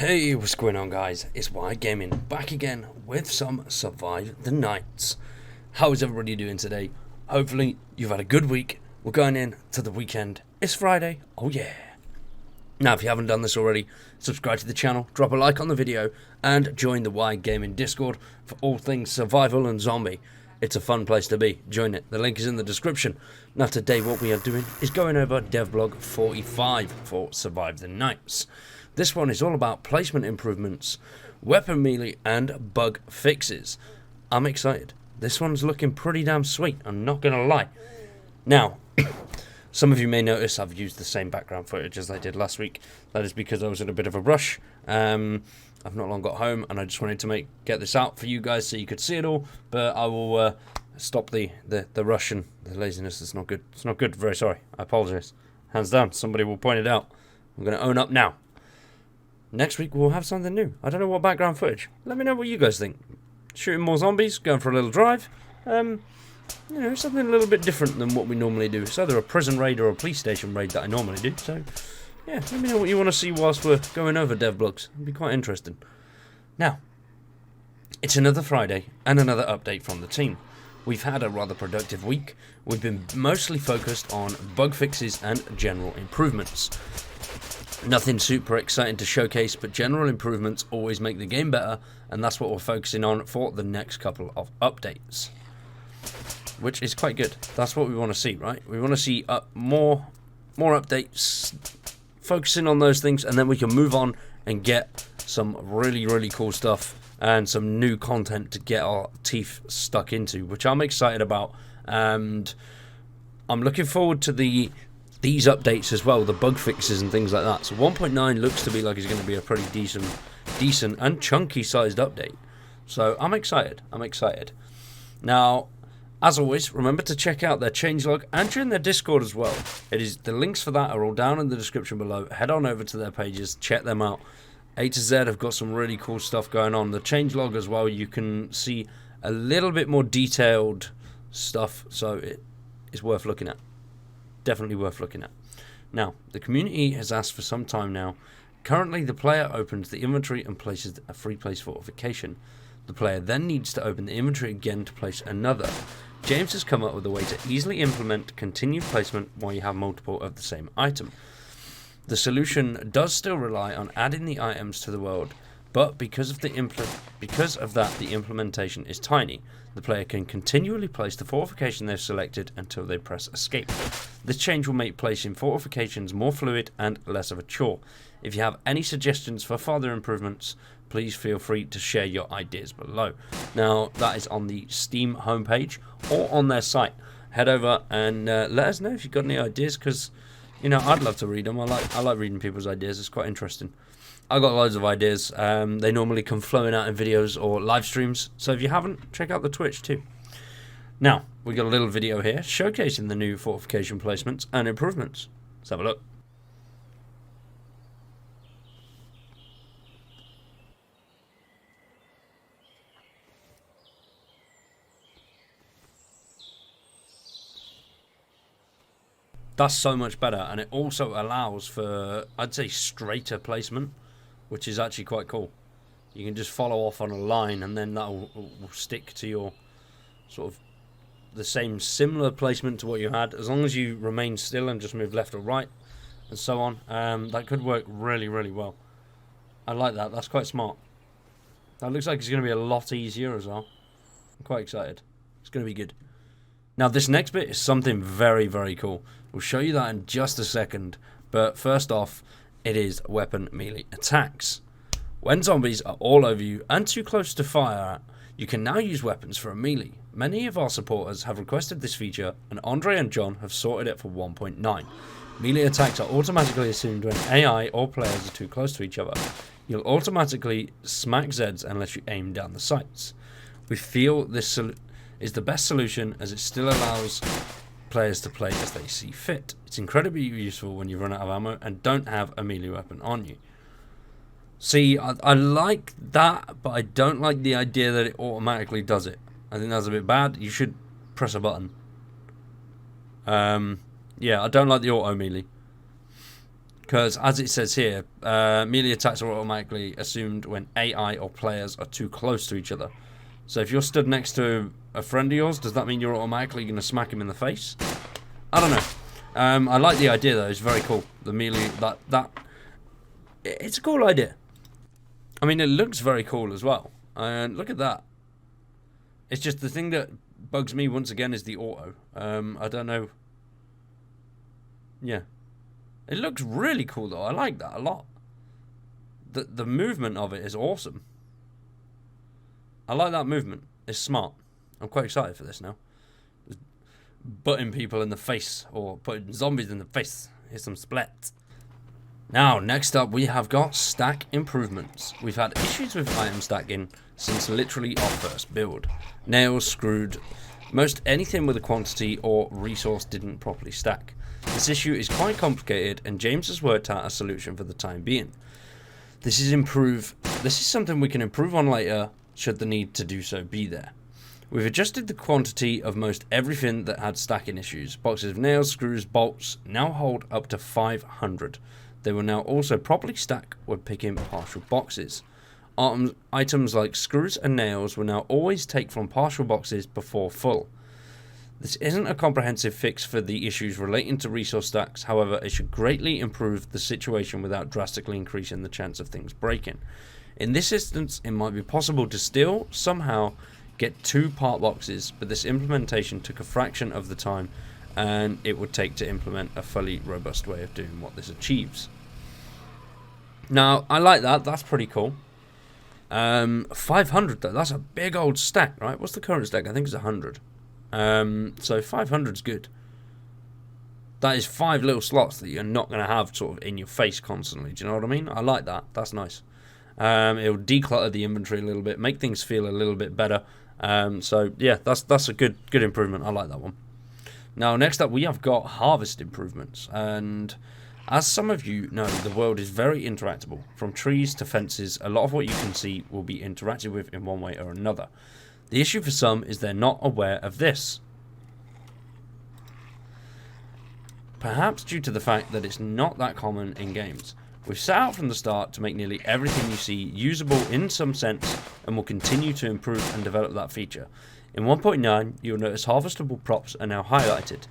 Hey, what's going on, guys? It's Why Gaming back again with some Survive the Nights. How is everybody doing today? Hopefully you've had a good week. We're going in to the weekend. It's Friday. Oh yeah. Now, if you haven't done this already, subscribe to the channel, drop a like on the video, and join the Why Gaming Discord for all things survival and zombie. It's a fun place to be. Join it. The link is in the description. Now, today what we are doing is going over Devblog 45 for Survive the Nights. This one is all about placement improvements, weapon melee, and bug fixes. I'm excited. This one's looking pretty damn sweet, I'm not going to lie. Now, some of you may notice I've used the same background footage as I did last week. That is because I was in a bit of a rush. I've not long got home, and I just wanted to get this out for you guys so you could see it all. But I will stop the rush and the laziness. It's not good. It's not good. Very sorry. I apologise. Hands down. Somebody will point it out. I'm going to own up now. Next week we'll have something new. I don't know what background footage. Let me know what you guys think. Shooting more zombies, going for a little drive. You know, something a little bit different than what we normally do. It's either a prison raid or a police station raid that I normally do. So, yeah, let me know what you want to see whilst we're going over Devblogs. It'll be quite interesting. Now, it's another Friday and another update from the team. We've had a rather productive week. We've been mostly focused on bug fixes and general improvements. Nothing super exciting to showcase, but general improvements always make the game better, and that's what we're focusing on for the next couple of updates. Which is quite good. That's what we want to see, right? We want to see more updates, focusing on those things, and then we can move on and get some really, really cool stuff and some new content to get our teeth stuck into, which I'm excited about. And I'm looking forward to these updates as well, the bug fixes and things like that. So 1.9 looks to be like it's going to be a pretty decent and chunky sized update. So I'm excited. Now, as always, remember to check out their changelog and join their Discord as well. The links for that are all down in the description below. Head on over to their pages, check them out. A to Z have got some really cool stuff going on. The changelog as well, you can see a little bit more detailed stuff, so it's worth looking at. Definitely worth looking at. Now, the community has asked for some time now. Currently, the player opens the inventory and places a free place fortification. The player then needs to open the inventory again to place another. James has come up with a way to easily implement continued placement while you have multiple of the same item. The solution does still rely on adding the items to the world, but because of that, the implementation is tiny. The player can continually place the fortification they've selected until they press escape. This change will make placing fortifications more fluid and less of a chore. If you have any suggestions for further improvements, please feel free to share your ideas below. Now, that is on the Steam homepage or on their site. Head over and let us know if you've got any ideas, because, you know, I'd love to read them. I like reading people's ideas. It's quite interesting. I've got loads of ideas. They normally come flowing out in videos or live streams. So if you haven't, check out the Twitch too. Now, we got a little video here showcasing the new fortification placements and improvements. Let's have a look. That's so much better, and it also allows for, I'd say, straighter placement, which is actually quite cool. You can just follow off on a line, and then that will stick to your sort of the same similar placement to what you had, as long as you remain still and just move left or right, and so on. That could work really, really well. I like that. That's quite smart. That looks like it's going to be a lot easier as well. I'm quite excited. It's going to be good. Now, this next bit is something very, very cool. We'll show you that in just a second, but first off, it is weapon melee attacks. When zombies are all over you and too close to fire at, you can now use weapons for a melee. Many of our supporters have requested this feature, and Andre and John have sorted it for 1.9. Melee attacks are automatically assumed when AI or players are too close to each other. You'll automatically smack Zeds unless you aim down the sights. We feel this is the best solution, as it still allows players to play as they see fit. It's incredibly useful when you run out of ammo and don't have a melee weapon on you. See, I like that, but I don't like the idea that it automatically does it. I think that's a bit bad. You should press a button. Yeah, I don't like the auto melee. Because, as it says here, melee attacks are automatically assumed when AI or players are too close to each other. So if you're stood next to a friend of yours, does that mean you're automatically going to smack him in the face? I don't know. I like the idea, though. It's very cool. The melee, it's a cool idea. I mean, it looks very cool as well. And look at that. It's just the thing that bugs me once again is the auto. I don't know. Yeah. It looks really cool, though. I like that a lot. The movement of it is awesome. I like that movement. It's smart. I'm quite excited for this now. Just butting people in the face, or putting zombies in the face. Here's some splat. Now, next up, we have got stack improvements. We've had issues with item stacking since literally our first build. Nails, screwed, most anything with a quantity or resource didn't properly stack. This issue is quite complicated, and James has worked out a solution for the time being. This is something we can improve on later, should the need to do so be there. We've adjusted the quantity of most everything that had stacking issues. Boxes of nails, screws, bolts now hold up to 500. They will now also properly stack when picking partial boxes. Items like screws and nails will now always take from partial boxes before full. This isn't a comprehensive fix for the issues relating to resource stacks, however, it should greatly improve the situation without drastically increasing the chance of things breaking. In this instance, it might be possible to still somehow get 2 part boxes, but this implementation took a fraction of the time and it would take to implement a fully robust way of doing what this achieves. Now, I like that. That's pretty cool. 500 though, that's a big old stack, right? What's the current stack? I think it's 100. So 500 is good. That is 5 little slots that you're not going to have sort of in your face constantly. Do you know what I mean? I like that. That's nice. It'll declutter the inventory a little bit, make things feel a little bit better. So yeah, that's a good improvement. I like that one. Now, next up, we have got harvest improvements, and as some of you know, the world is very interactable. From trees to fences, a lot of what you can see will be interacted with in one way or another. The issue for some is they're not aware of this. Perhaps due to the fact that it's not that common in games. We've set out from the start to make nearly everything you see usable in some sense, and will continue to improve and develop that feature. In 1.9, you'll notice harvestable props are now highlighted.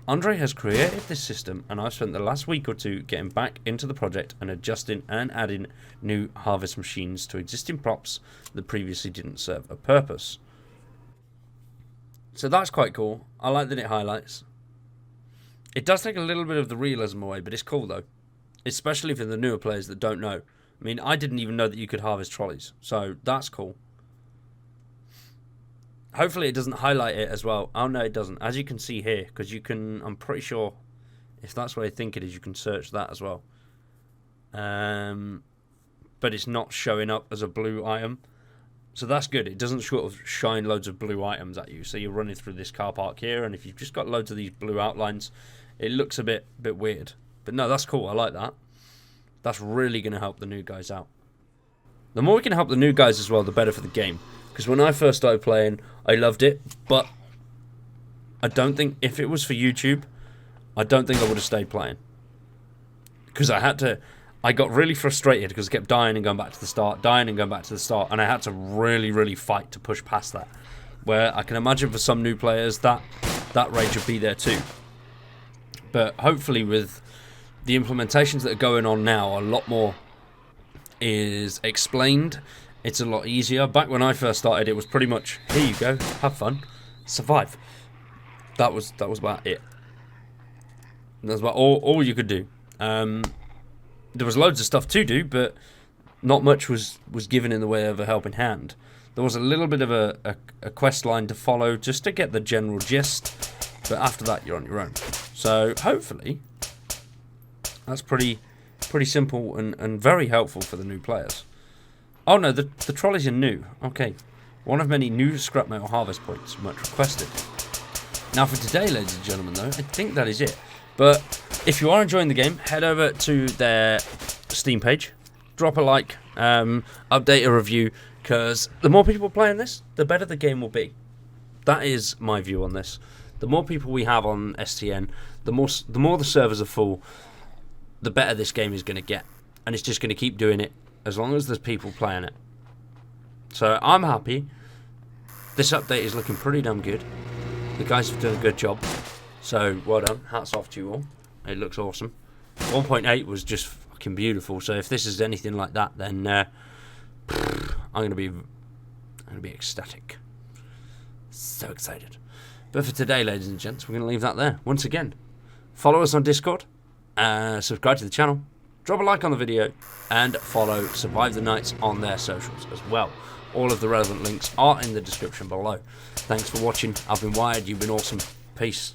Andre has created this system, and I've spent the last week or two getting back into the project and adjusting and adding new harvest machines to existing props that previously didn't serve a purpose. So that's quite cool. I like that it highlights. It does take a little bit of the realism away, but it's cool though. Especially for the newer players that don't know. I mean, I didn't even know that you could harvest trolleys, so that's cool. Hopefully it doesn't highlight it as well. Oh no, it doesn't. As you can see here, because you can, I'm pretty sure, if that's what I think it is, you can search that as well. But it's not showing up as a blue item. So that's good. It doesn't sort of shine loads of blue items at you. So you're running through this car park here, and if you've just got loads of these blue outlines, it looks a bit weird. But no, that's cool. I like that. That's really going to help the new guys out. The more we can help the new guys as well, the better for the game. Because when I first started playing, I loved it, but I don't think, if it was for YouTube, I don't think I would have stayed playing. Because I got really frustrated because I kept dying and going back to the start, dying and going back to the start, and I had to really fight to push past that. Where I can imagine for some new players that rage would be there too. But hopefully with the implementations that are going on now, a lot more is explained. It's a lot easier. Back when I first started, it was pretty much, here you go, have fun, survive. That was about it. That was about all you could do. There was loads of stuff to do, but not much was given in the way of a helping hand. There was a little bit of a quest line to follow just to get the general gist, but after that you're on your own. So hopefully that's pretty simple and very helpful for the new players. Oh no, the trolleys are new. Okay, one of many new scrap metal harvest points, much requested. Now for today, ladies and gentlemen, though, I think that is it. But if you are enjoying the game, head over to their Steam page, drop a like, update a review, because the more people playing this, the better the game will be. That is my view on this. The more people we have on STN, the more the servers are full, the better this game is going to get. And it's just going to keep doing it as long as there's people playing it. So I'm happy. This update is looking pretty damn good. The guys have done a good job. So well done. Hats off to you all. It looks awesome. 1.8 was just fucking beautiful. So if this is anything like that, then I'm gonna be ecstatic. So excited. But for today, ladies and gents, we're gonna leave that there. Once again, follow us on Discord, subscribe to the channel, drop a like on the video, and follow Survive the Nights on their socials as well. All of the relevant links are in the description below. Thanks for watching. I've been Wired. You've been awesome. Peace.